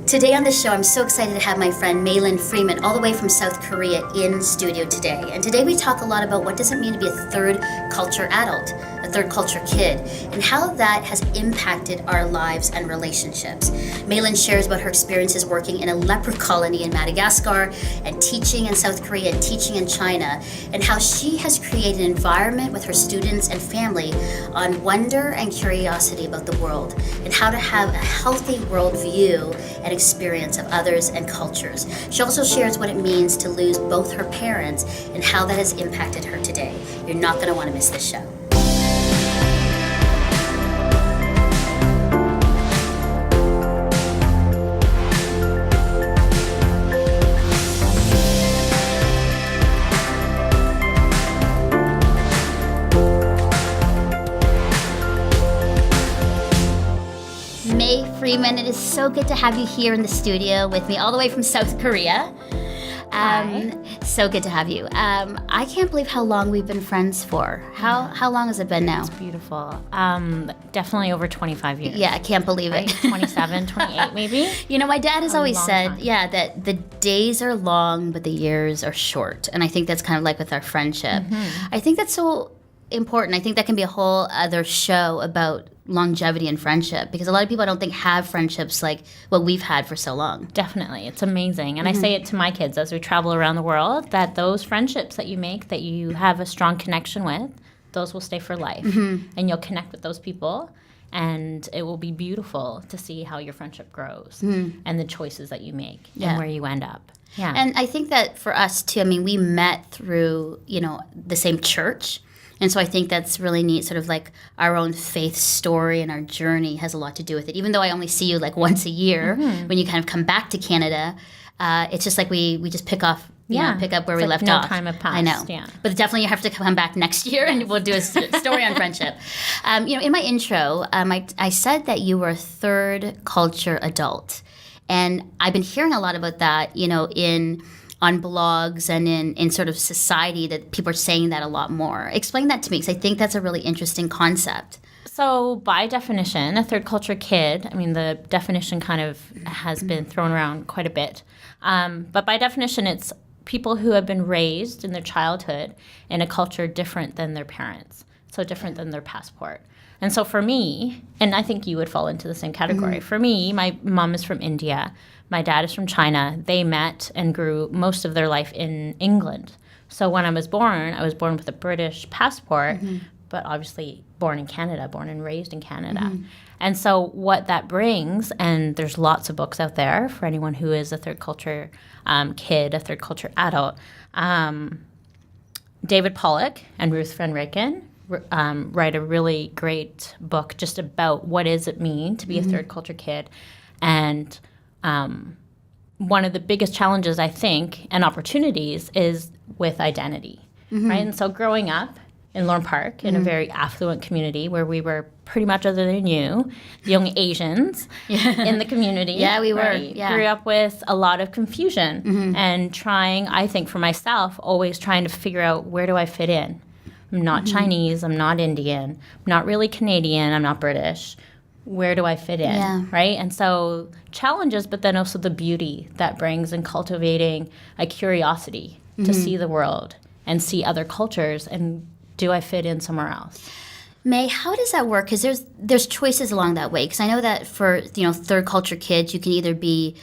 Today on the show, I'm so excited to have my friend Mei-Lyn Freeman all the way from South Korea in studio today. And today we talk a lot about what does it mean to be a third culture adult, a third culture kid, and how that has impacted our lives and relationships. Mei-Lyn shares about her experiences working in a leper colony in Madagascar and teaching in South Korea and teaching in China, and how she has created an environment with her students and family on wonder and curiosity about the world and how to have a healthy worldview and experience of others and cultures. She also shares what it means to lose both her parents and how that has impacted her today. You're not going to want to miss this show. Freeman, it is so good to have you here in the studio with me all the way from South Korea. So good to have you. I can't believe how long we've been friends for. How long has it been now? It's beautiful. Definitely over 25 years. Yeah, I can't believe it. 27, 28 maybe. You know, my dad has always said, time. that the days are long, but the years are short. And I think that's kind of like with our friendship. Mm-hmm. I think that's so important. I think that can be a whole other show about longevity and friendship, because a lot of people I don't think have friendships like what we've had for so long. Definitely. It's amazing. And I say it to my kids as we travel around the world, that those friendships that you make, that you have a strong connection with, those will stay for life. Mm-hmm. And you'll connect with those people, and it will be beautiful to see how your friendship grows and the choices that you make and where you end up. Yeah. And I think that for us too, I mean, we met through, the same church. And so I think that's really neat, sort of like our own faith story and our journey has a lot to do with it. Even though I only see you like once a year when you kind of come back to Canada, it's just like we just pick up where we left off. No time have passed. I know. Yeah. But definitely you have to come back next year and we'll do a story on friendship. In my intro, I said that you were a third culture adult. And I've been hearing a lot about that, on blogs and in sort of society, that people are saying that a lot more. Explain that to me, because I think that's a really interesting concept. So by definition, a third culture kid, I mean, the definition kind of has been thrown around quite a bit. But by definition, it's people who have been raised in their childhood in a culture different than their parents, so different than their passport. And so for me, and I think you would fall into the same category. For me, my mom is from India. My dad is from China. They met and grew most of their life in England. So when I was born with a British passport, but obviously born in Canada, born and raised in Canada. And so what that brings, and there's lots of books out there for anyone who is a third culture kid, a third culture adult. David Pollock and Ruth Van Reken write a really great book just about what does it mean to be a third culture kid. And one of the biggest challenges, I think, and opportunities is with identity, right? And so growing up in Lorne Park, in a very affluent community where we were pretty much, other than you, the only Asians in the community. Yeah, we were. Right? Yeah. Grew up with a lot of confusion and trying, I think for myself, always trying to figure out, where do I fit in? I'm not Chinese, I'm not Indian, I'm not really Canadian, I'm not British. Where do I fit in, right? And so challenges, but then also the beauty that brings in cultivating a curiosity to see the world and see other cultures, and do I fit in somewhere else? May, how does that work? Because there's choices along that way. Because I know that for third culture kids, you can either be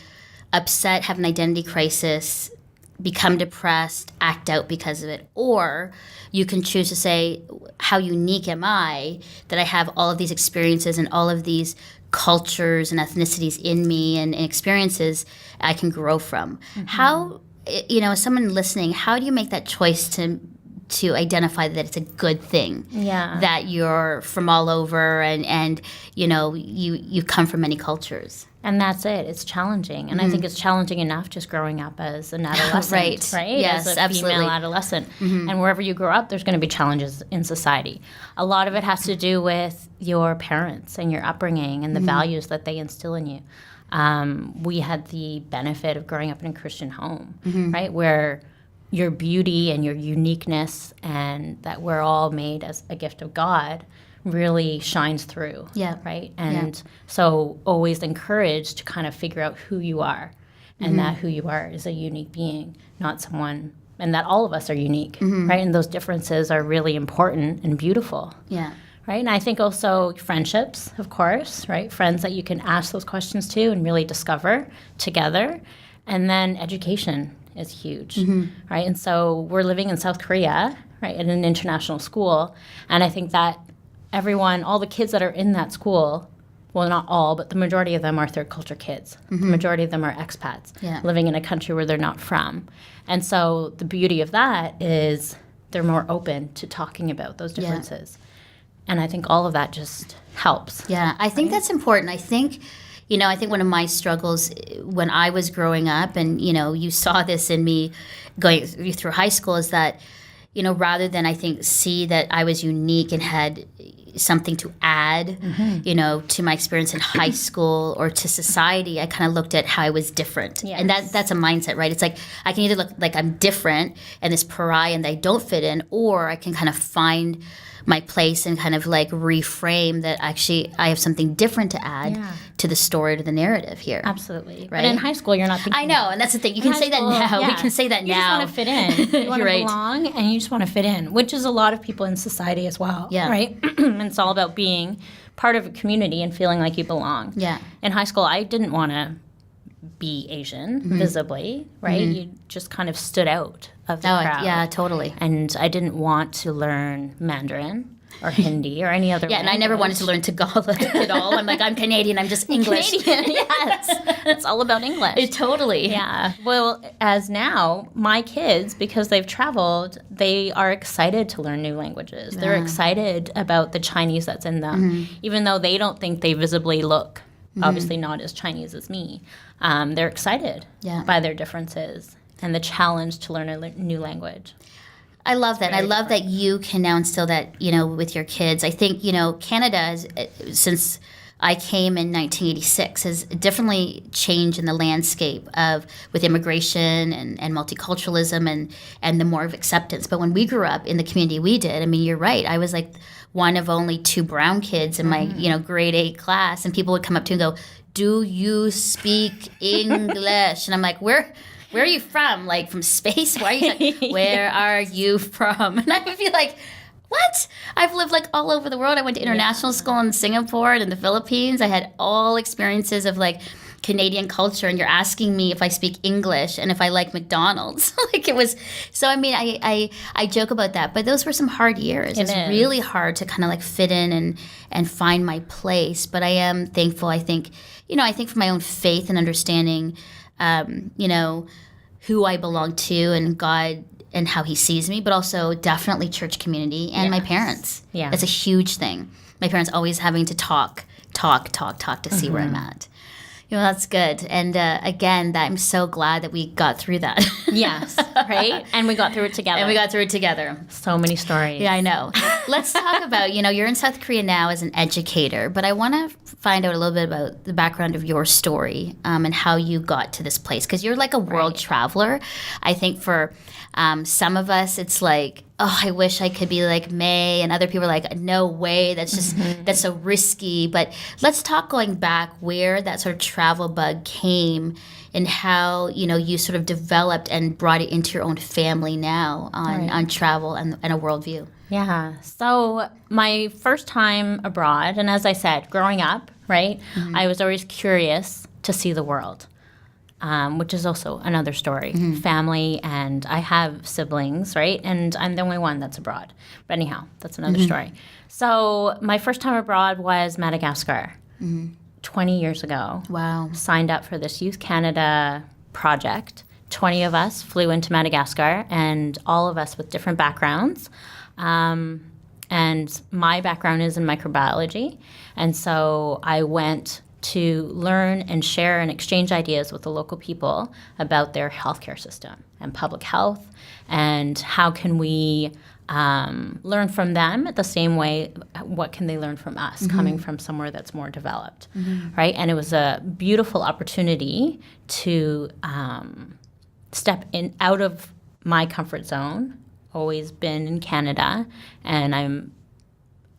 upset, have an identity crisis, become depressed, act out because of it, or you can choose to say, how unique am I that I have all of these experiences and all of these cultures and ethnicities in me and experiences I can grow from. How, as someone listening, how do you make that choice to identify that it's a good thing that you're from all over and you come from many cultures? And that's it. It's challenging. And I think it's challenging enough just growing up as an adolescent, right? Yes, as a absolutely. female adolescent. And wherever you grow up, there's going to be challenges in society. A lot of it has to do with your parents and your upbringing and the values that they instill in you. We had the benefit of growing up in a Christian home, right, where your beauty and your uniqueness and that we're all made as a gift of God really shines through. Yeah. Right? And so always encouraged to kind of figure out who you are, and that who you are is a unique being, not someone, and that all of us are unique, right? And those differences are really important and beautiful. Yeah. Right? And I think also friendships, of course, right? Friends that you can ask those questions to and really discover together. And then education is huge, right? And so we're living in South Korea, right, at an international school. And I think that everyone, all the kids that are in that school, well, not all, but the majority of them are third culture kids. The majority of them are expats living in a country where they're not from. And so the beauty of that is they're more open to talking about those differences. And I think all of that just helps. Yeah, I think that's important. I think, I think one of my struggles when I was growing up, and, you saw this in me going through high school, is that, rather than, I think, see that I was unique and had something to add, to my experience in high school or to society, I kind of looked at how I was different. Yes. And that's a mindset, right? It's like I can either look like I'm different and this pariah and that I don't fit in, or I can kind of find my place and kind of like reframe that actually I have something different to add to the story, to the narrative here. Absolutely. Right? But in high school, you're not thinking. I know, and that's the thing. You can say that now. We can say that you now. You just want to fit in. You want to belong, and you just want to fit in, which is a lot of people in society as well. Yeah. Right? And it's all about being part of a community and feeling like you belong. Yeah. In high school, I didn't want to be Asian visibly, right? You just kind of stood out of the crowd. Yeah, totally. And I didn't want to learn Mandarin or Hindi or any other language. And I never wanted to learn Tagalog at all. I'm like, I'm Canadian, I'm just English. Canadian, yes. It's all about English. Totally. Yeah. Well, as now, my kids, because they've traveled, they are excited to learn new languages. They're excited about the Chinese that's in them, even though they don't think they visibly look obviously not as Chinese as me. They're excited by their differences and the challenge to learn a new language. I love that. I love that you can now instill that, with your kids. I think, Canada, since I came in 1986, has definitely changed in the landscape with immigration and multiculturalism and the more of acceptance. But when we grew up in the community we did, I mean, you're right. I was like one of only 2 brown kids in my, grade 8 class. And people would come up to me and go, "Do you speak English?" And I'm like, Where are you from? Like, from space? Why are you Where are you from? And I would be like, what? I've lived like all over the world. I went to international school in Singapore and in the Philippines. I had all experiences of like Canadian culture, and you're asking me if I speak English and if I like McDonald's. Like, it was, so I mean, I joke about that, but those were some hard years. It's really hard to kind of like fit in and find my place. But I am thankful, I think for my own faith and understanding, who I belong to and God and how he sees me, but also definitely church community and my parents. Yeah. It's a huge thing. My parents always having to talk to see where I'm at. That's good. And again, I'm so glad that we got through that. Yes, right? And we got through it together. So many stories. Yeah, I know. Let's talk about, you're in South Korea now as an educator, but I want to find out a little bit about the background of your story and how you got to this place. Because you're like a world traveler. I think for some of us, it's like, oh, I wish I could be like May, and other people are like, no way, that's just, that's so risky. But let's talk going back where that sort of travel bug came and how, you sort of developed and brought it into your own family now on travel and a worldview. Yeah. So my first time abroad, and as I said, growing up, right, I was always curious to see the world. Which is also another story. Family, and I have siblings, right? And I'm the only one that's abroad. But anyhow, that's another story. So my first time abroad was Madagascar, 20 years ago. Wow. Signed up for this Youth Canada project. 20 of us flew into Madagascar, and all of us with different backgrounds. And my background is in microbiology. And so I went to learn and share and exchange ideas with the local people about their healthcare system and public health, and how can we learn from them the same way, what can they learn from us coming from somewhere that's more developed, right? And it was a beautiful opportunity to step in out of my comfort zone, always been in Canada, and I'm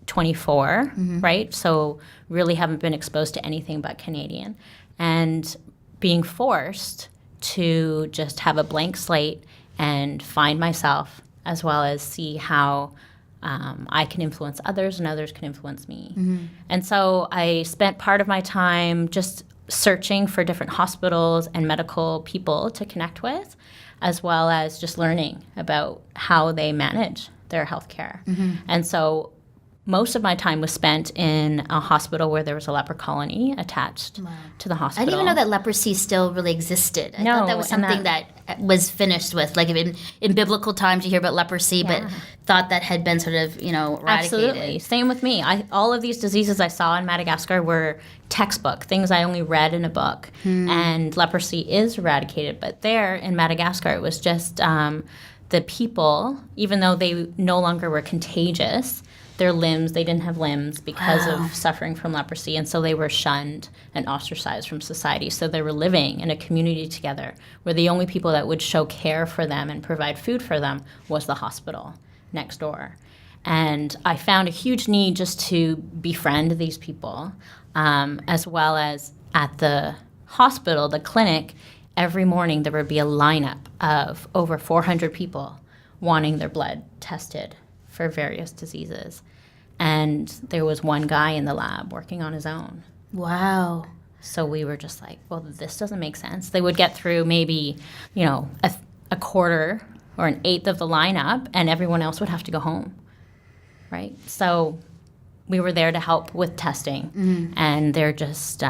24, right? So really haven't been exposed to anything but Canadian. And being forced to just have a blank slate and find myself, as well as see how I can influence others and others can influence me. And so I spent part of my time just searching for different hospitals and medical people to connect with, as well as just learning about how they manage their healthcare. And so most of my time was spent in a hospital where there was a leper colony attached to the hospital. I didn't even know that leprosy still really existed. I thought that was something that was finished with. Like in biblical times, you hear about leprosy, but thought that had been sort of, eradicated. Absolutely. Same with me. All of these diseases I saw in Madagascar were textbook, things I only read in a book. And leprosy is eradicated. But there in Madagascar, it was just the people, even though they no longer were contagious, their limbs, they didn't have limbs because of suffering from leprosy, and so they were shunned and ostracized from society. So they were living in a community together where the only people that would show care for them and provide food for them was the hospital next door. And I found a huge need just to befriend these people, as well as at the hospital, the clinic, every morning there would be a lineup of over 400 people wanting their blood tested for various diseases. And there was one guy in the lab working on his own. Wow. So we were just like, well, this doesn't make sense. They would get through maybe, a quarter or an eighth of the lineup, and everyone else would have to go home, right? So we were there to help with testing. And they're just,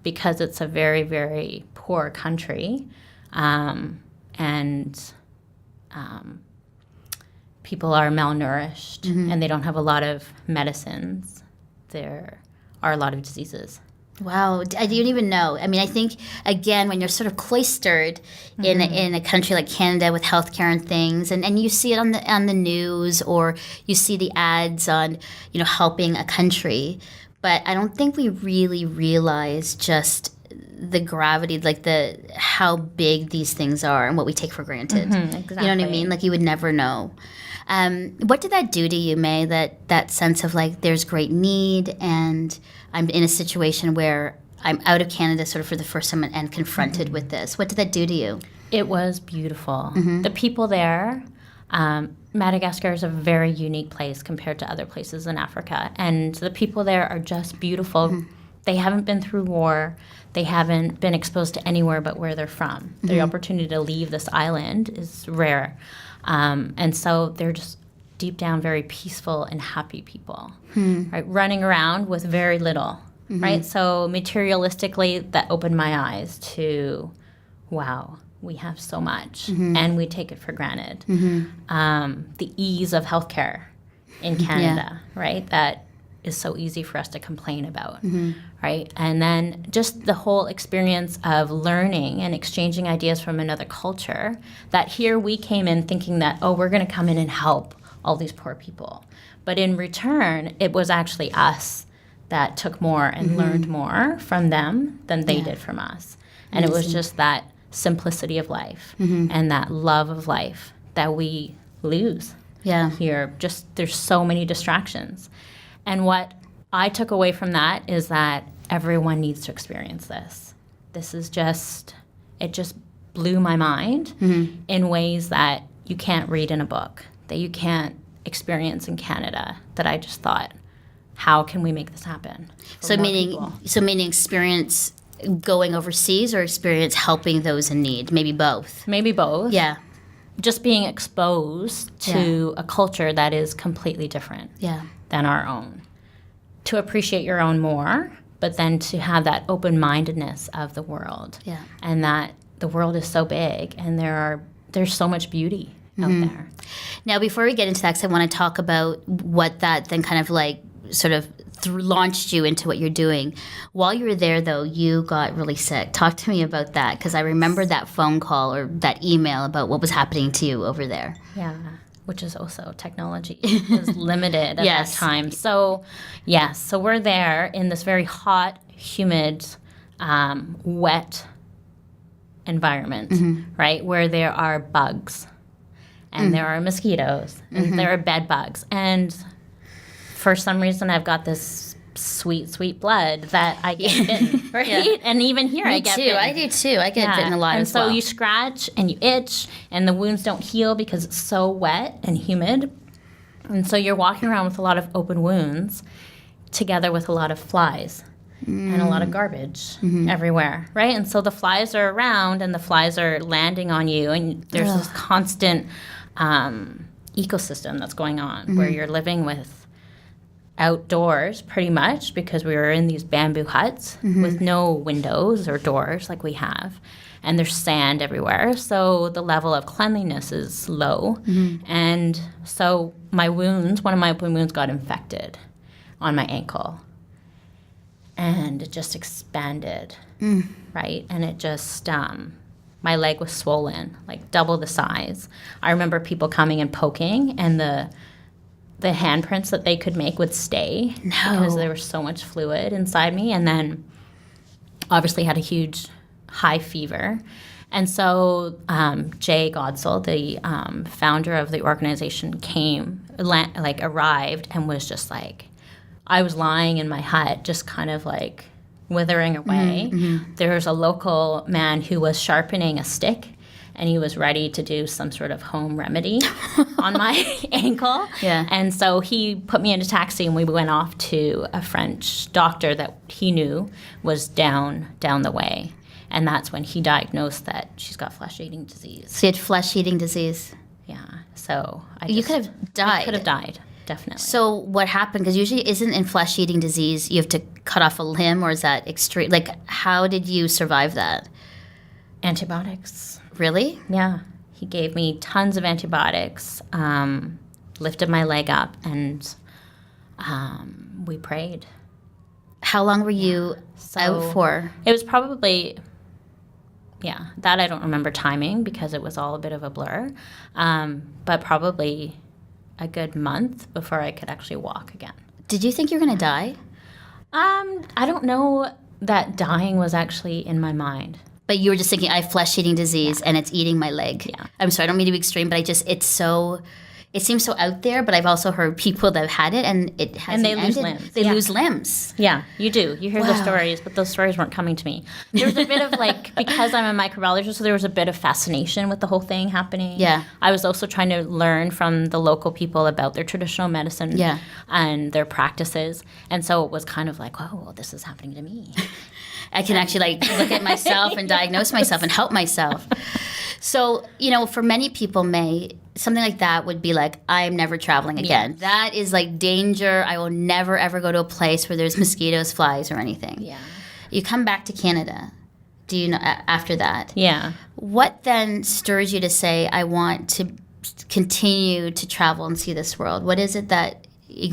because it's a very, very poor country, people are malnourished and they don't have a lot of medicines. There are a lot of diseases. Wow, I didn't even know. I mean, I think, again, when you're sort of cloistered in a country like Canada with healthcare and things, and you see it on the news, or you see the ads on, helping a country, but I don't think we really realize just the gravity, like how big these things are and what we take for granted. Exactly. You know what I mean? Like, you would never know. What did that do to you, May, that sense of like there's great need and I'm in a situation where I'm out of Canada sort of for the first time and confronted with this? What did that do to you? It was beautiful. The people there, Madagascar is a very unique place compared to other places in Africa. And the people there are just beautiful. They haven't been through war. They haven't been exposed to anywhere but where they're from. The opportunity to leave this island is rare. And so they're just deep down very peaceful and happy people, right? Running around with very little, right? So materialistically, that opened my eyes to, wow, we have so much and we take it for granted. The ease of healthcare in Canada, right? That is so easy for us to complain about, right? And then just the whole experience of learning and exchanging ideas from another culture, that here we came in thinking that, oh, we're going to come in and help all these poor people. But in return, it was actually us that took more and learned more from them than they did from us. And it was just that simplicity of life and that love of life that we lose here. Just there's so many distractions. And what I took away from that is that everyone needs to experience this. This is it just blew my mind in ways that you can't read in a book, that you can't experience in Canada, that I just thought, how can we make this happen? So meaning experience going overseas or experience helping those in need? Maybe both. Maybe both. Yeah. Just being exposed to a culture that is completely different than our own. To appreciate your own more, but then to have that open-mindedness of the world. Yeah. And that the world is so big and there's so much beauty out there. Now, before we get into that, 'cause I want to talk about what that then kind of like sort of launched you into what you're doing. While you were there, though, you got really sick. Talk to me about that, because I remember that phone call or that email about what was happening to you over there. Yeah, which is also technology was limited at that time. So, so we're there in this very hot, humid, wet environment, right, where there are bugs and there are mosquitoes and there are bed bugs. And for some reason I've got this sweet blood that I get bitten, right? Yeah. And even here I get bitten. I do too. I get bitten a lot as well. And so you scratch and you itch and the wounds don't heal because it's so wet and humid. And so you're walking around with a lot of open wounds together with a lot of flies and a lot of garbage everywhere, right? And so the flies are around and the flies are landing on you and there's this constant ecosystem that's going on where you're living with outdoors pretty much because we were in these bamboo huts with no windows or doors like we have, and there's sand everywhere, so the level of cleanliness is low. And so one of my open wounds got infected on my ankle and it just expanded, right? And it just my leg was swollen, like double the size. I remember people coming and poking, and the handprints that they could make would stay because there was so much fluid inside me. And then obviously had a huge high fever. And so Jay Godsell, the founder of the organization, arrived and was just like, I was lying in my hut just kind of like withering away. There was a local man who was sharpening a stick and he was ready to do some sort of home remedy on my ankle. Yeah. And so he put me in a taxi and we went off to a French doctor that he knew was down the way. And that's when he diagnosed that she's got flesh-eating disease. So you had flesh-eating disease? Yeah. So you could have died. I could have died, definitely. So what happened? Because usually isn't in flesh-eating disease you have to cut off a limb, or is that extreme? Like, how did you survive that? Antibiotics. Really? Yeah. He gave me tons of antibiotics, lifted my leg up, and we prayed. How long were you out for? It was probably, that I don't remember timing because it was all a bit of a blur, but probably a good month before I could actually walk again. Did you think you were going to die? I don't know that dying was actually in my mind. But you were just thinking, I have flesh-eating disease and it's eating my leg. Yeah. I'm sorry, I don't mean to be extreme, but it seems so out there, but I've also heard people that have had it and it hasn't ended. Lose limbs. They lose limbs. Yeah, you do. You hear those stories, but those stories weren't coming to me. There was a bit of because I'm a microbiologist, so there was a bit of fascination with the whole thing happening. Yeah. I was also trying to learn from the local people about their traditional medicine and their practices. And so it was kind of like, oh, well, this is happening to me. I can actually look at myself and diagnose myself and help myself. So, for many people, something like that would be like, I'm never traveling again. Yes. That is like danger. I will never, ever go to a place where there's mosquitoes, flies, or anything. Yeah. You come back to Canada. Do you know after that? Yeah. What then stirs you to say, I want to continue to travel and see this world? What is it that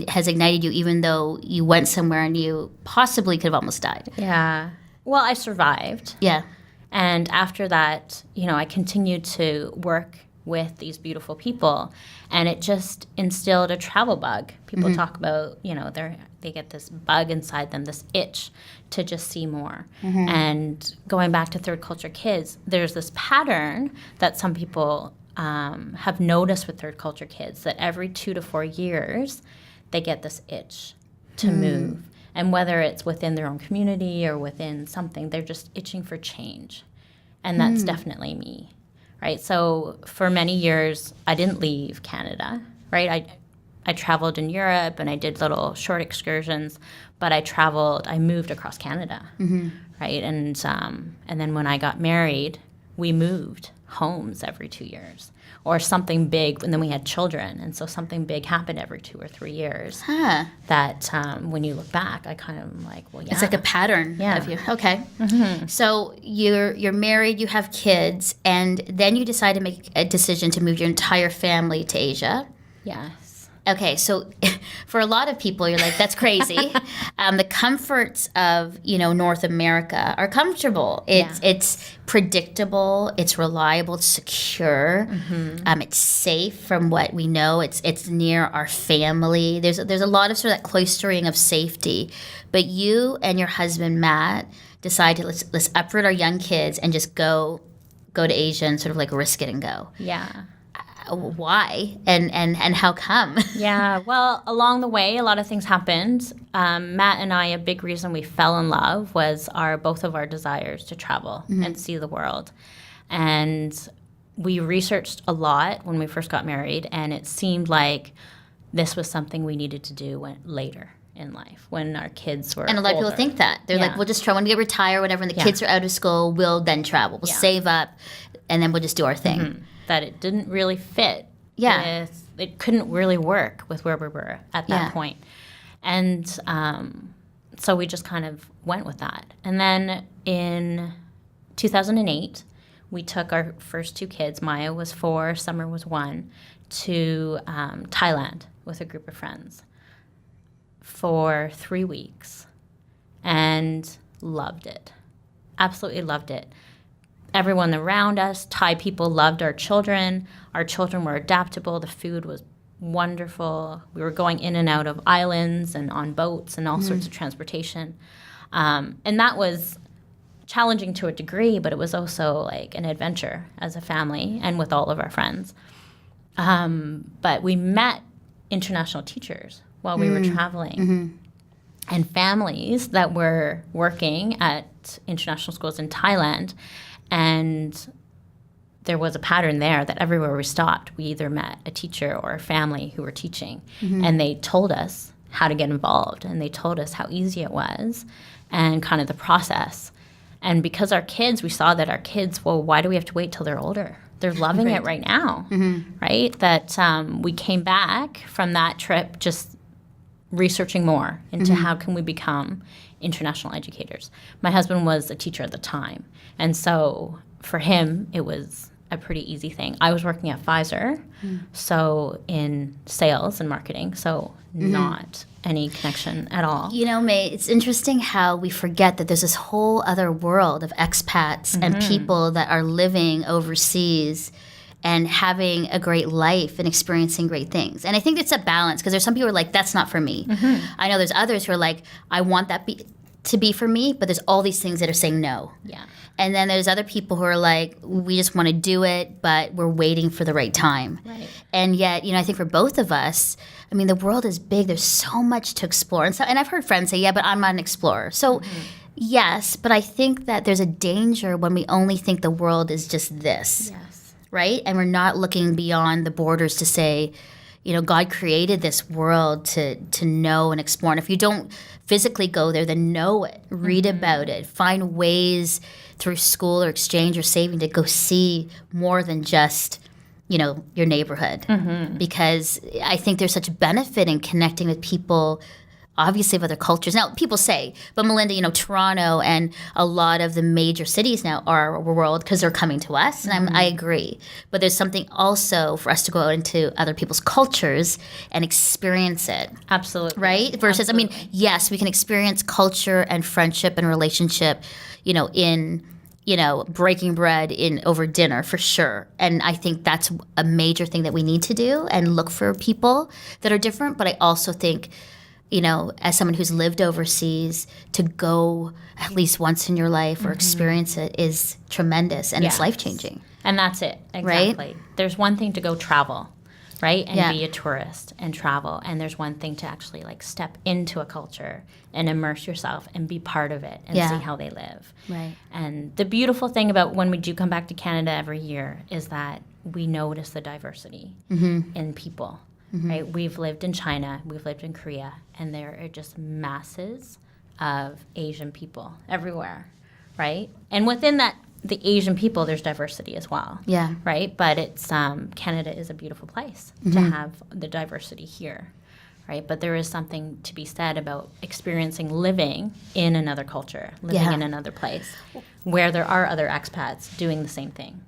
has ignited you, even though you went somewhere and you possibly could have almost died? Yeah. Well, I survived. Yeah. And after that, I continued to work with these beautiful people, and it just instilled a travel bug. People talk about, they get this bug inside them, this itch to just see more. And going back to third culture kids, there's this pattern that some people have noticed with third culture kids, that every 2 to 4 years, they get this itch to move. And whether it's within their own community or within something, they're just itching for change. And that's definitely me, right? So for many years, I didn't leave Canada, right? I traveled in Europe and I did little short excursions, but I moved across Canada, right? And then when I got married, we moved homes every 2 years. Or something big, and then we had children, and so something big happened every 2 or 3 years. That when you look back, I kind of am like, well, yeah. It's like a pattern of you. Okay. So you're married, you have kids, and then you decide to make a decision to move your entire family to Asia. Yes. Okay, so for a lot of people, you're like, that's crazy. The comforts of, North America are comfortable. It's predictable, it's reliable, it's secure, it's safe from what we know. It's near our family. There's a lot of sort of that cloistering of safety. But you and your husband, Matt, decide to let's uproot our young kids and just go to Asia and sort of like risk it and go. Yeah. why and how come? Yeah, well, along the way, a lot of things happened. Matt and I, a big reason we fell in love was both of our desires to travel and see the world. And we researched a lot when we first got married, and it seemed like this was something we needed to do later in life when our kids were And a lot of older. people think that. They're like, we'll just try when we get retired or whatever, and the kids are out of school, we'll then travel. We'll save up, and then we'll just do our thing. That it didn't really fit. Yeah. It couldn't really work with where we were at that point. And so we just kind of went with that. And then in 2008, we took our first two kids, Maya was 4, Summer was 1, to Thailand with a group of friends for 3 weeks and loved it. Absolutely loved it. Everyone around us, Thai people, loved our children. Our children were adaptable. The food was wonderful. We were going in and out of islands and on boats and all sorts of transportation. And that was challenging to a degree, but it was also like an adventure as a family and with all of our friends. But we met international teachers while we were traveling and families that were working at international schools in Thailand. And there was a pattern there that everywhere we stopped, we either met a teacher or a family who were teaching. And they told us how to get involved. And they told us how easy it was and kind of the process. And because our kids, we saw that our kids, well, why do we have to wait till they're older? They're loving it right now, right? That we came back from that trip just researching more into how can we become international educators. My husband was a teacher at the time, and so for him, it was a pretty easy thing. I was working at Pfizer, so in sales and marketing, so not any connection at all. You know, May, it's interesting how we forget that there's this whole other world of expats and people that are living overseas and having a great life and experiencing great things. And I think it's a balance because there's some people who are like, that's not for me. I know there's others who are like, I want that to be for me, but there's all these things that are saying no. Yeah. And then there's other people who are like, we just want to do it, but we're waiting for the right time. Right. And yet, you know, I think for both of us, I mean, the world is big. There's so much to explore. And I've heard friends say, yeah, but I'm not an explorer. So yes, but I think that there's a danger when we only think the world is just this. Yes. Right? And we're not looking beyond the borders to say, you know, God created this world to know and explore. And if you don't physically go there, then know it, read about it, find ways through school or exchange or saving to go see more than just, you know, your neighborhood. Because I think there's such benefit in connecting with people, obviously, of other cultures. Now, people say, but Melinda, you know, Toronto and a lot of the major cities now are a world because they're coming to us, and I agree. But there's something also for us to go out into other people's cultures and experience it. Absolutely. Right? Versus, Absolutely. I mean, yes, we can experience culture and friendship and relationship, you know, in, you know, breaking bread over dinner for sure. And I think that's a major thing that we need to do and look for people that are different. But I also think, you know, as someone who's lived overseas, to go at least once in your life or experience it is tremendous, and it's life-changing. And that's it, exactly. Right? There's one thing to go travel, right, and be a tourist and travel, and there's one thing to actually, like, step into a culture and immerse yourself and be part of it and see how they live. Right. And the beautiful thing about when we do come back to Canada every year is that we notice the diversity in people. Right? We've lived in China, we've lived in Korea, and there are just masses of Asian people everywhere, right? And within that, the Asian people, there's diversity as well. Yeah. Right? But it's Canada is a beautiful place to have the diversity here, right? But there is something to be said about experiencing living in another culture, living in another place, where there are other expats doing the same thing.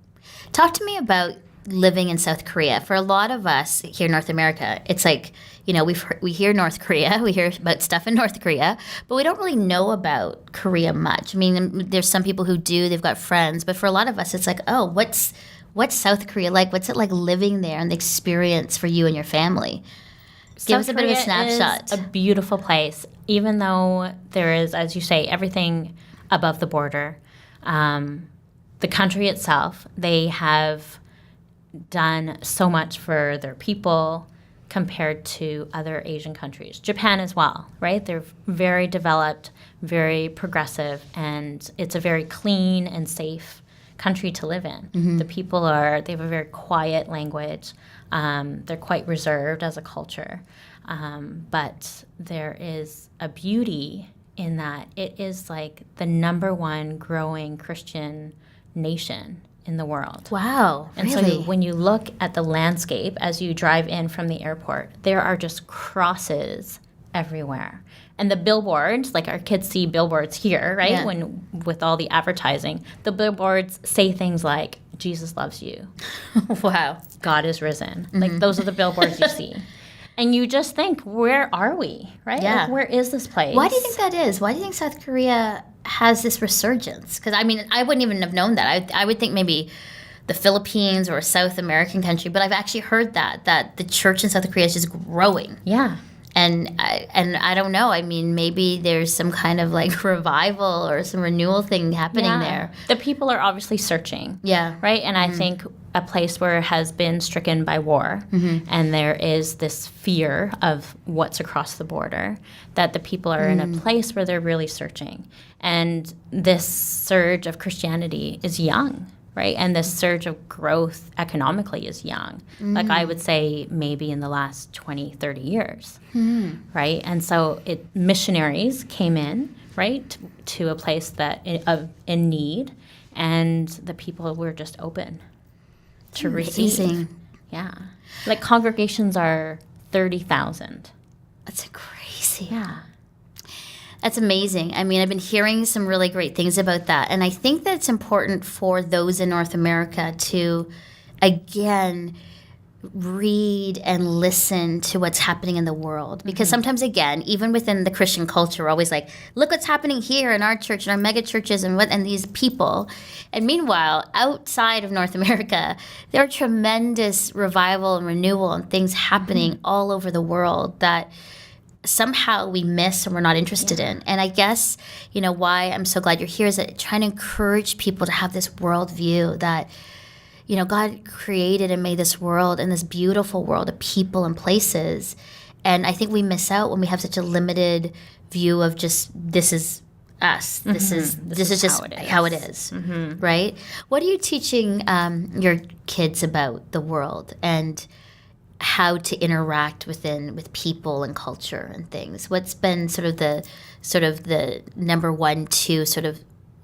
Talk to me about living in South Korea. For a lot of us here in North America, it's like, you know, we hear North Korea, we hear about stuff in North Korea, but we don't really know about Korea much. I mean, there's some people who do, they've got friends, but for a lot of us, it's like, oh, what's South Korea like? What's it like living there and the experience for you and your family? Give us a bit of a snapshot. It's a beautiful place, even though there is, as you say, everything above the border. The country itself, they have done so much for their people compared to other Asian countries. Japan as well, right? They're very developed, very progressive, and it's a very clean and safe country to live in. The people they have a very quiet language. They're quite reserved as a culture. But there is a beauty in that it is like the number one growing Christian nation in the world. Wow, And really? so when you look at the landscape as you drive in from the airport, there are just crosses everywhere. And the billboards, like our kids see billboards here, right? Yeah. When with all the advertising, the billboards say things like, Jesus loves you, Wow. God is risen. Like those are the billboards you see. And you just think, where are we, right? Yeah. Like, where is this place? Why do you think that is? Why do you think South Korea has this resurgence? Because, I mean, I wouldn't even have known that. I would think maybe the Philippines or a South American country, but I've actually heard that the church in South Korea is just growing. Yeah. And I don't know. I mean, maybe there's some kind of like revival or some renewal thing happening there. The people are obviously searching. Yeah. Right? And I think a place where it has been stricken by war and there is this fear of what's across the border, that the people are in a place where they're really searching. And this surge of Christianity is young, right? And this surge of growth economically is young. Like I would say maybe in the last 20, 30 years, right? And so missionaries came in, right, to a place that in need, and the people were just open to receive. Amazing. Yeah. Like congregations are 30,000. That's crazy. Yeah. That's amazing. I mean, I've been hearing some really great things about that. And I think that it's important for those in North America to, again, read and listen to what's happening in the world. Because sometimes, again, even within the Christian culture, we're always like, look what's happening here in our church and our mega churches and these people. And meanwhile, outside of North America, there are tremendous revival and renewal and things happening all over the world that somehow we miss and we're not interested in. And I guess, why I'm so glad you're here is that trying to encourage people to have this worldview that, God created and made this world and this beautiful world of people and places. And I think we miss out when we have such a limited view of just, this is us. This is just how it is. Right? What are you teaching your kids about the world and how to interact with people and culture and things? What's been sort of the number 1, 2 sort of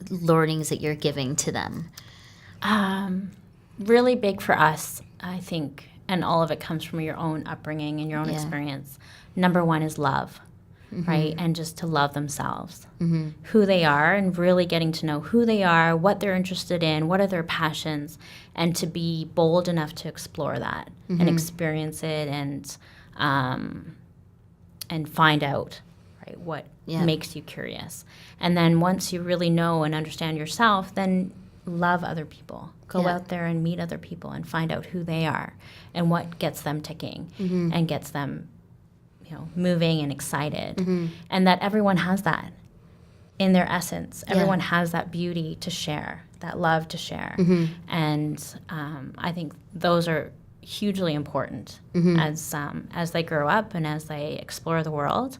learnings that you're giving to them? Really big for us, I think, and all of it comes from your own upbringing and your own experience. Number 1 is love, right? And just to love themselves, who they are, and really getting to know who they are, what they're interested in, what are their passions, and to be bold enough to explore that and experience it and find out, right, what makes you curious. And then once you really know and understand yourself, then love other people. Go out there and meet other people and find out who they are and what gets them ticking and gets them, moving and excited. And that everyone has that in their essence. Everyone has that beauty to share, that love to share. And I think those are hugely important as they grow up and as they explore the world.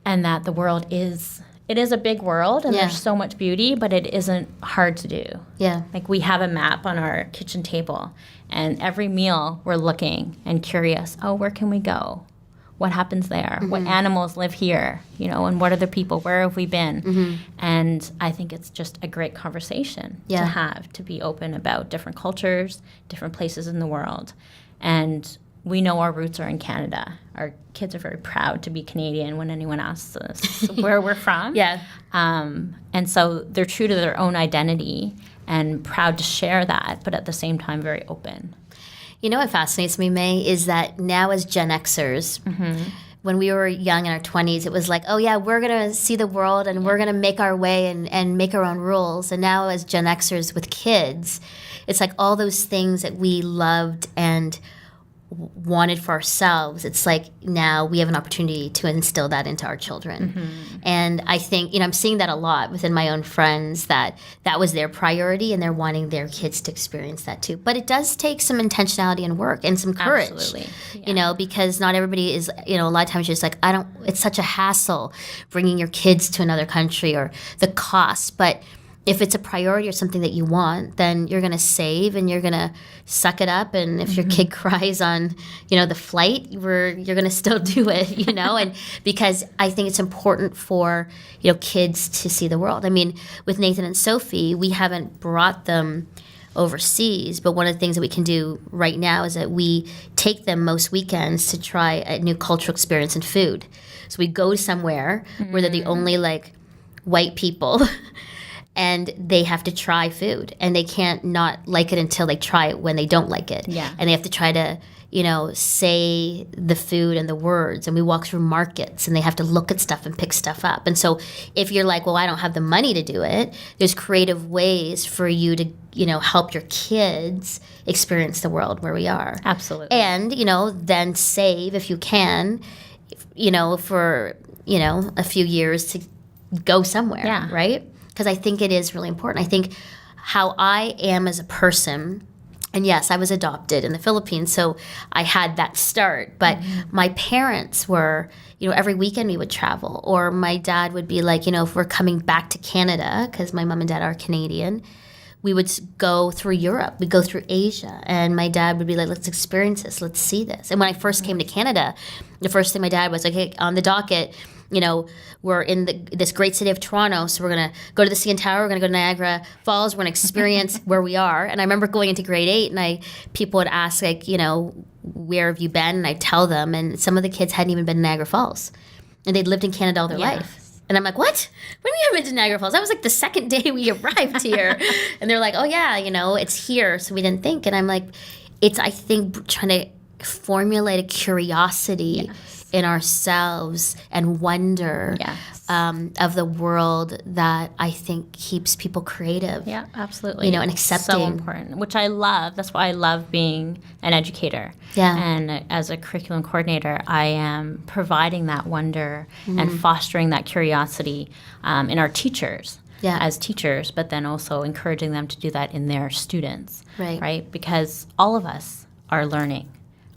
And that the world is a big world, and there's so much beauty, but it isn't hard to do. Yeah. Like we have a map on our kitchen table, and every meal we're looking and curious, where can we go? What happens there? What animals live here? And what are the people? Where have we been? And I think it's just a great conversation to have, to be open about different cultures, different places in the world. And we know our roots are in Canada. Our kids are very proud to be Canadian when anyone asks us where we're from. And so they're true to their own identity and proud to share that, but at the same time very open. What fascinates me, May, is that now as Gen Xers, when we were young in our 20s, it was like, we're going to see the world and we're going to make our way and make our own rules. And now as Gen Xers with kids, it's like all those things that we loved and wanted for ourselves, it's like now we have an opportunity to instill that into our children. And I think, I'm seeing that a lot within my own friends, that was their priority and they're wanting their kids to experience that too. But it does take some intentionality and work and some courage. Absolutely. Because not everybody is, a lot of times you're just like, it's such a hassle bringing your kids to another country or the cost. But if it's a priority or something that you want, then you're going to save and you're going to suck it up. And if your kid cries on, the flight, you're going to still do it, and because I think it's important for, kids to see the world. I mean, with Nathan and Sophie, we haven't brought them overseas, but one of the things that we can do right now is that we take them most weekends to try a new cultural experience in food. So we go somewhere where they're the only white people and they have to try food and they can't not like it until they try it when they don't like it. Yeah. And they have to try to, say the food and the words, and we walk through markets and they have to look at stuff and pick stuff up. And so if you're like, well, I don't have the money to do it, there's creative ways for you to, help your kids experience the world where we are. Absolutely. And, then save if you can, for, a few years to go somewhere. Yeah. Right? Because I think it is really important. I think how I am as a person, and yes, I was adopted in the Philippines, so I had that start. But my parents were, every weekend we would travel. Or my dad would be like, if we're coming back to Canada, because my mom and dad are Canadian, we would go through Europe. We'd go through Asia. And my dad would be like, let's experience this. Let's see this. And when I first came to Canada, the first thing my dad was like, hey, on the docket, we're in this great city of Toronto, so we're going to go to the CN Tower, we're going to go to Niagara Falls, we're going to experience where we are. And I remember going into grade 8, and people would ask, where have you been? And I'd tell them, and some of the kids hadn't even been to Niagara Falls. And they'd lived in Canada all their life. And I'm like, what? When we haven't been to Niagara Falls? That was like the second day we arrived here. And they're like, oh, yeah, it's here, so we didn't think. And I'm like, it's, I think, trying to formulate a curiosity in ourselves and wonder of the world that I think keeps people creative. Yeah, absolutely. And accepting. So important, which I love. That's why I love being an educator. Yeah. And as a curriculum coordinator, I am providing that wonder and fostering that curiosity in our teachers as teachers, but then also encouraging them to do that in their students. Right? Because all of us are learning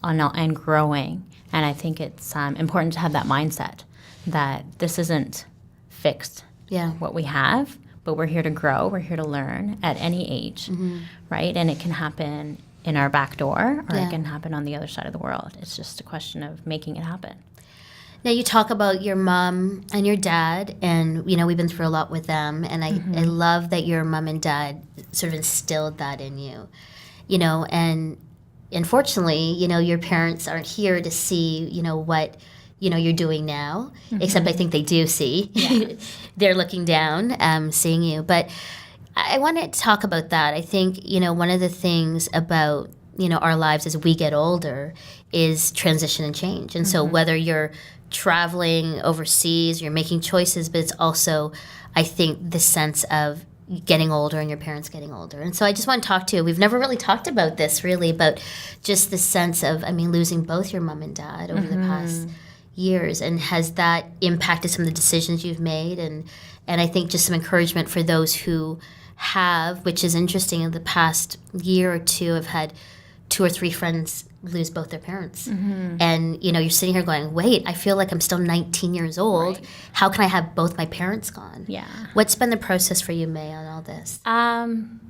and growing. And I think it's important to have that mindset that this isn't fixed, what we have, but we're here to grow, we're here to learn at any age, right? And it can happen in our back door or it can happen on the other side of the world. It's just a question of making it happen. Now, you talk about your mom and your dad, and, we've been through a lot with them, and I love that your mom and dad sort of instilled that in you, and unfortunately, your parents aren't here to see, what, you're doing now, except I think they do see. Yeah. They're looking down, seeing you. But I want to talk about that. I think, one of the things about, our lives as we get older is transition and change. And so whether you're traveling overseas, you're making choices, but it's also, I think, the sense of getting older and your parents getting older. And so I just want to talk to you. We've never really talked about this really, but just the sense of, losing both your mom and dad over the past years. And has that impacted some of the decisions you've made? And I think just some encouragement for those who have, which is interesting, in the past year or two, I've had 2 or 3 friends lose both their parents. And, you're sitting here going, wait, I feel like I'm still 19 years old. Right. How can I have both my parents gone? Yeah. What's been the process for you, May, on all this?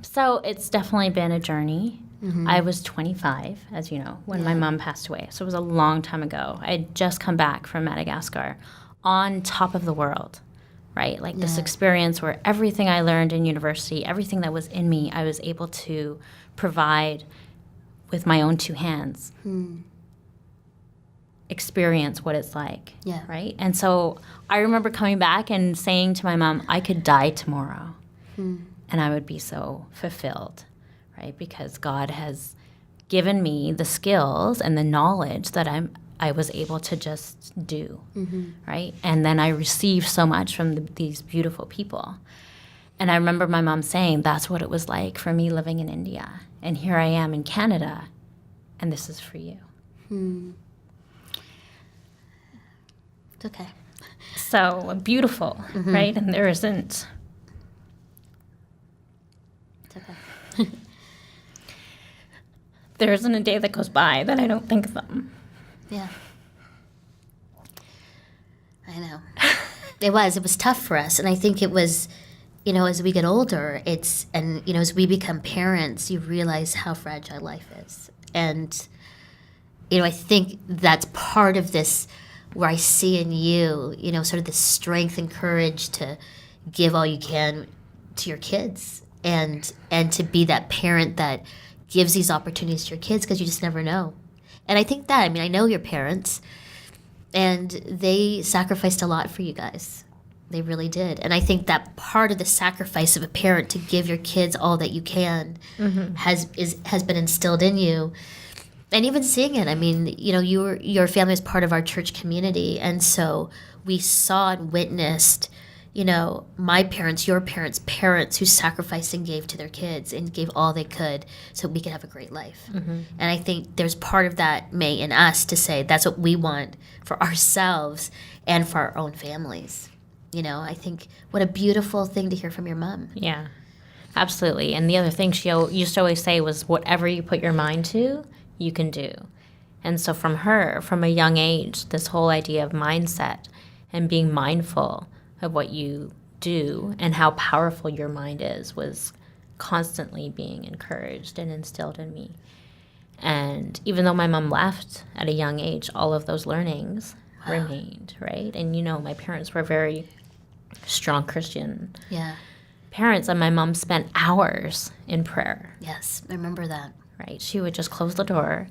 So it's definitely been a journey. I was 25, as you know, when my mom passed away. So it was a long time ago. I had just come back from Madagascar on top of the world, right? Like this experience where everything I learned in university, everything that was in me, I was able to provide with my own 2 hands, experience what it's like, right? And so I remember coming back and saying to my mom, I could die tomorrow, and I would be so fulfilled, right? Because God has given me the skills and the knowledge that I was able to just do, right? And then I received so much from these beautiful people. And I remember my mom saying, that's what it was like for me living in India. And here I am in Canada, and this is for you. It's okay. So beautiful, right? And there isn't. It's okay. There isn't a day that goes by that I don't think of them. Yeah. I know. It was tough for us. And I think it was, as we get older, as we become parents, you realize how fragile life is. And, I think that's part of this where I see in you, sort of the strength and courage to give all you can to your kids and to be that parent that gives these opportunities to your kids because you just never know. And I think that, I know your parents, and they sacrificed a lot for you guys. They really did. And I think that part of the sacrifice of a parent to give your kids all that you can has been instilled in you. And even seeing it, your family is part of our church community. And so we saw and witnessed, my parents, your parents, parents who sacrificed and gave to their kids and gave all they could so we could have a great life. And I think there's part of that, May, in us to say that's what we want for ourselves and for our own families. I think what a beautiful thing to hear from your mom. Yeah, absolutely. And the other thing she used to always say was, whatever you put your mind to, you can do. And so from a young age, this whole idea of mindset and being mindful of what you do and how powerful your mind is was constantly being encouraged and instilled in me. And even though my mom left at a young age, all of those learnings remained, right? And my parents were very strong Christian parents, and my mom spent hours in prayer. Yes, I remember that. Right? She would just close the door,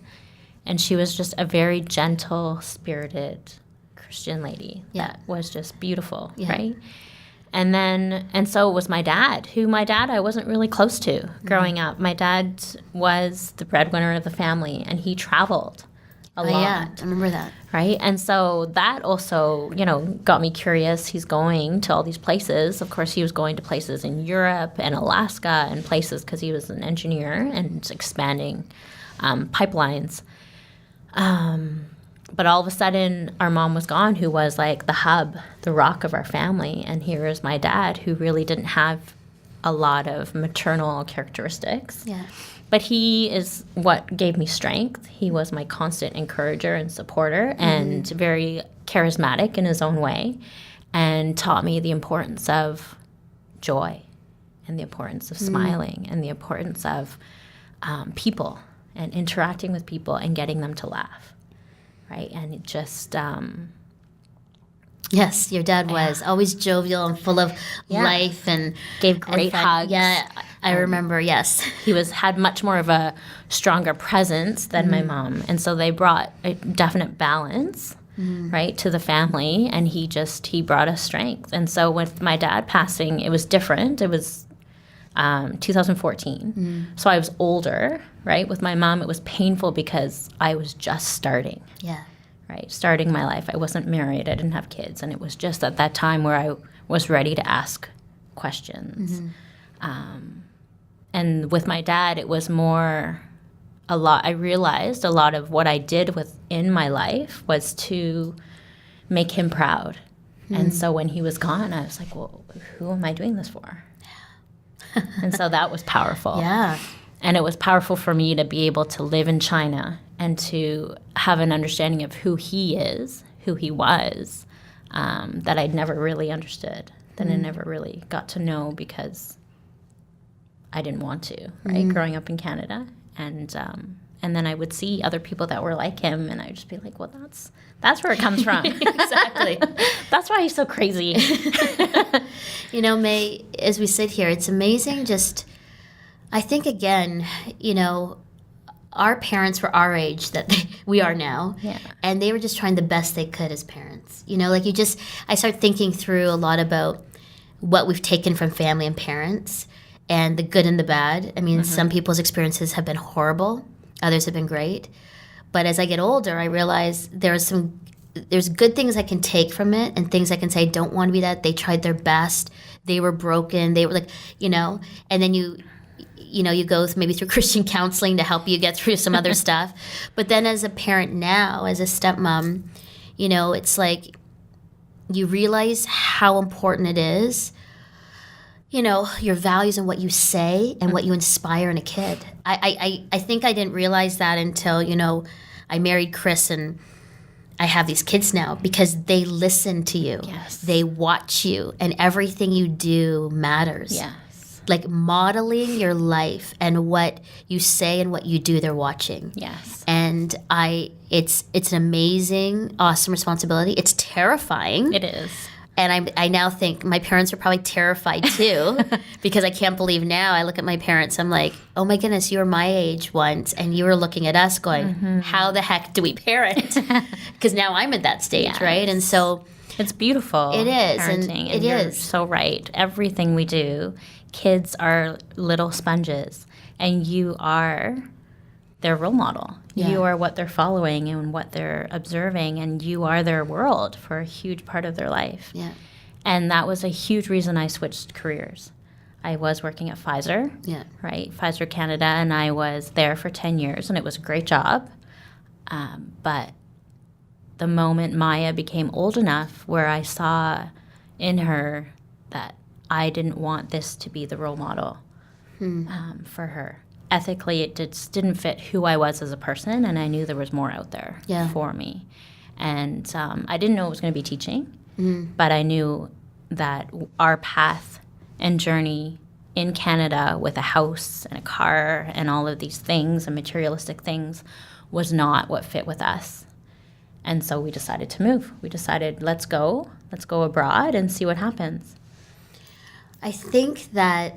and she was just a very gentle, spirited Christian lady that was just beautiful, right? And so it was my dad, I wasn't really close to growing up. My dad was the breadwinner of the family, and he traveled a lot. Yeah, I remember that. Right? And so that also, got me curious. He's going to all these places. Of course, he was going to places in Europe and Alaska and places because he was an engineer and expanding pipelines. But all of a sudden, our mom was gone, who was like the hub, the rock of our family. And here is my dad, who really didn't have a lot of maternal characteristics. Yeah. But he is what gave me strength. He was my constant encourager and supporter, and very charismatic in his own way, and taught me the importance of joy and the importance of smiling and the importance of people and interacting with people and getting them to laugh, right? And it just... Yes, your dad was always jovial and full of life and gave great hugs. Yeah, I remember. Yes, he had much more of a stronger presence than my mom, and so they brought a definite balance, right, to the family. And he brought us strength. And so with my dad passing, it was different. It was 2014, so I was older. Right, with my mom, it was painful because I was just starting. Yeah. Right, starting my life. I wasn't married. I didn't have kids. And it was just at that time where I was ready to ask questions. And with my dad, it was more I realized a lot of what I did within my life was to make him proud. And so when he was gone, I was like, well, who am I doing this for? And so that was powerful. Yeah. And it was powerful for me to be able to live in China and to have an understanding of who he is, who he was, that I'd never really understood, that I never really got to know because I didn't want to, right, growing up in Canada. And then I would see other people that were like him, and I'd just be like, well, that's where it comes from. Exactly. That's why he's so crazy. May, as we sit here, it's amazing I think, again, our parents were our age that we are now, and they were just trying the best they could as parents. I start thinking through a lot about what we've taken from family and parents and the good and the bad. Some people's experiences have been horrible, others have been great. But as I get older, I realize there's good things I can take from it and things I can say, don't want to be that. They tried their best. They were broken. They were and then you go maybe through Christian counseling to help you get through some other stuff. But then as a parent now, as a stepmom, it's like you realize how important it is, your values and what you say and what you inspire in a kid. I think I didn't realize that until, I married Chris and I have these kids now because they listen to you. Yes. They watch you and everything you do matters. Yes. Like modeling your life and what you say and what you do, they're watching. Yes. And it's an amazing, awesome responsibility. It's terrifying. It is. And I now think my parents are probably terrified too, because I can't believe now I look at my parents, I'm like, oh my goodness, you were my age once, and you were looking at us going, how the heck do we parent? Because now I'm at that stage, Yes. right? And so it's beautiful. It is, parenting, and you're it is. so right. Everything we do, kids are little sponges, and you are their role model. Yeah. You are what they're following and what they're observing, and you are their world for a huge part of their life. Yeah. And that was a huge reason I switched careers. I was working at Pfizer, Yeah. right? Pfizer Canada, and I was there for 10 years, and it was a great job. But the moment Maya became old enough where I saw in her that I didn't want this to be the role model for her. Ethically, it just didn't fit who I was as a person, and I knew there was more out there for me. And I didn't know it was going to be teaching, but I knew that our path and journey in Canada with a house and a car and all of these things and materialistic things was not what fit with us. And so we decided to move. We decided, let's go abroad and see what happens. I think that,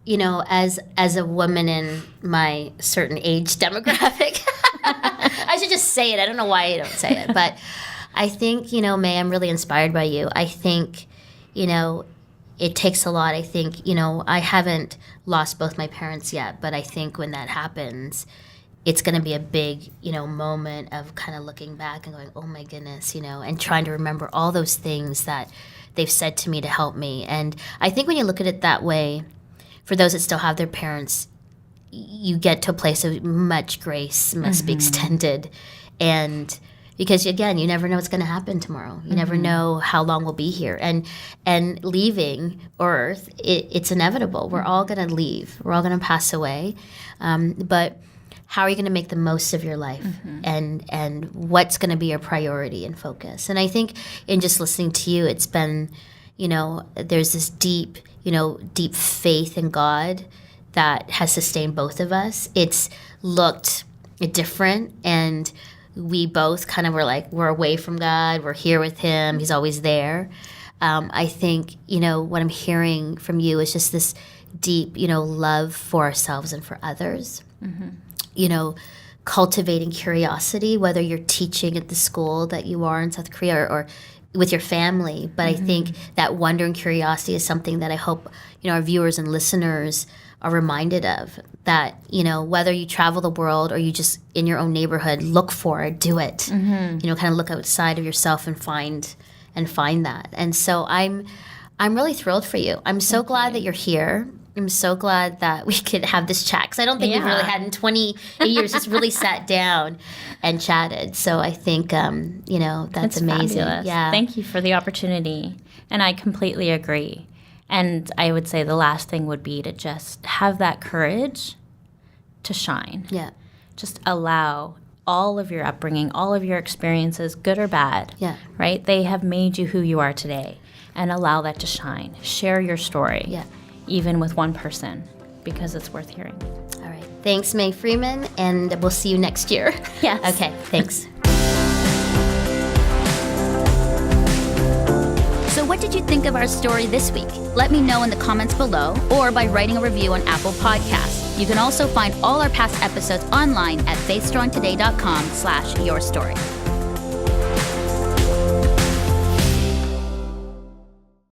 as a woman in my certain age demographic, I should just say it. I don't know why I don't say it. But I think, May, I'm really inspired by you. I think, it takes a lot. I think, I haven't lost both my parents yet. But I think when that happens, it's going to be a big, moment of kind of looking back and going, oh, my goodness, and trying to remember all those things that they've said to me to help me. And I think when you look at it that way, for those that still have their parents, you get to a place of much grace must be extended. And because, again, you never know what's going to happen tomorrow. You never know how long we'll be here. And leaving Earth, it's inevitable. We're all going to leave. We're all going to pass away. But how are you going to make the most of your life? And what's going to be your priority and focus? And I think in just listening to you, it's been, there's this deep faith in God that has sustained both of us. It's looked different, and we both kind of were like, we're away from God, we're here with Him, He's always there. I think, what I'm hearing from you is just this deep, love for ourselves and for others. Cultivating curiosity, whether you're teaching at the school that you are in South Korea or with your family. But I think that wonder and curiosity is something that I hope, our viewers and listeners are reminded of, that, whether you travel the world or you just in your own neighborhood, look for it, do it, kind of look outside of yourself and find that. And so I'm really thrilled for you. I'm so glad that you're here. I'm so glad that we could have this chat, because I don't think we've really had in 28 years just really sat down and chatted. So I think, that's amazing. Fabulous. Yeah. Thank you for the opportunity. And I completely agree. And I would say the last thing would be to just have that courage to shine. Yeah. Just allow all of your upbringing, all of your experiences, good or bad, right? They have made you who you are today. And allow that to shine. Share your story, even with one person, because it's worth hearing. All right. Thanks, Mei Freeman, and we'll see you next year. Yes. Okay, thanks. So what did you think of our story this week? Let me know in the comments below or by writing a review on Apple Podcasts. You can also find all our past episodes online at faithstrongtoday.com/yourstory.